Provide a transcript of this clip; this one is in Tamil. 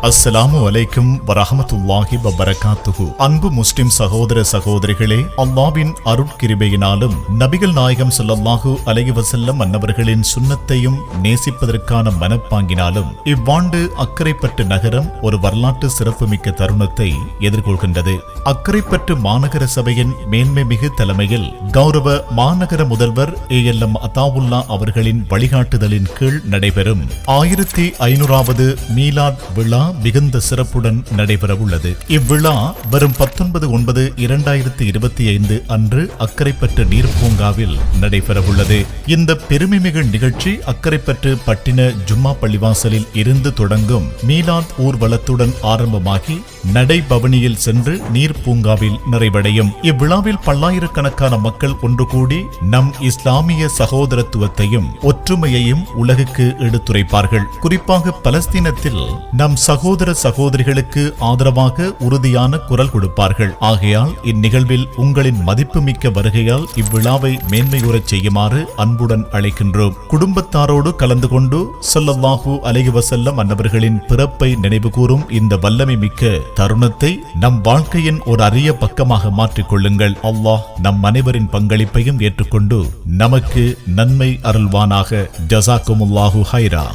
அஸ்ஸலாமு அலைக்கும் வரஹ்மத்துல்லாஹி வபரகாத்துஹு. அன்பு முஸ்லிம் சகோதர சகோதரிகளே, அல்லாஹ்வின் அருட்கிருபையினாலும் நபிகள் நாயகம் ஸல்லல்லாஹு அலைஹி வஸல்லம் அன்னவர்களின் சுன்னத்தையும் நேசிப்பதற்கான மனப்பாங்கினாலும் இவ்வாண்டு அக்கரைப்பற்று நகரம் ஒரு வரலாற்று சிறப்புமிக்க தருணத்தை எதிர்கொள்கின்றது. அக்கரைப்பற்று மாநகர சபையின் மேன்மை மிகு தலைமையில் கௌரவ மாநகர முதல்வர் ALM அத்தாவுல்லா அவர்களின் வழிகாட்டுதலின் கீழ் நடைபெறும் 1500வது மீலாத் விழா மிகுந்த சிறப்புடன் நடைபெறவுள்ளது. இவ்விழா வரும் 19/9/2025 அன்று அக்கரைப்பற்று நீர்ப்பூங்காவில் நடைபெறவுள்ளது. இந்த பெருமைமிகு நிகழ்ச்சி அக்கரைப்பற்று பட்டின ஜும்மா பள்ளிவாசலில் இருந்து தொடங்கும் மீலாத் ஊர்வலத்துடன் ஆரம்பமாகி நடைபவனியில் சென்று நீர்ப்பூங்காவில் நிறைவடையும். இவ்விழாவில் பல்லாயிரக்கணக்கான மக்கள் ஒன்று கூடி நம் இஸ்லாமிய சகோதரத்துவத்தையும் ஒற்றுமையையும் உலகுக்கு எடுத்துரைப்பார்கள். குறிப்பாக பலஸ்தீனத்தில் நம் சகோதர சகோதரிகளுக்கு ஆதரவாக உறுதியான குரல் கொடுப்பார்கள். ஆகையால் இந்நிகழ்வில் உங்களின் மதிப்புமிக்க வருகையால் இவ்விழாவை மேன்மையுறச் செய்யுமாறு அன்புடன் அழைக்கின்றோம். குடும்பத்தாரோடு கலந்து கொண்டு ஸல்லல்லாஹு அலைஹி வஸல்லம் அன்னவர்களின் பிறப்பை நினைவுகூரும் இந்த வல்லமை மிக்க தருணத்தை நம் வாழ்க்கையின் ஒரு அரிய பக்கமாக மாற்றிக் கொள்ளுங்கள். அல்லாஹ் நம் அனைவரின் பங்களிப்பையும் ஏற்றுக்கொண்டு நமக்கு நன்மை அருள்வானாக. ஜஸாக்குமுல்லாஹு ஹைரா.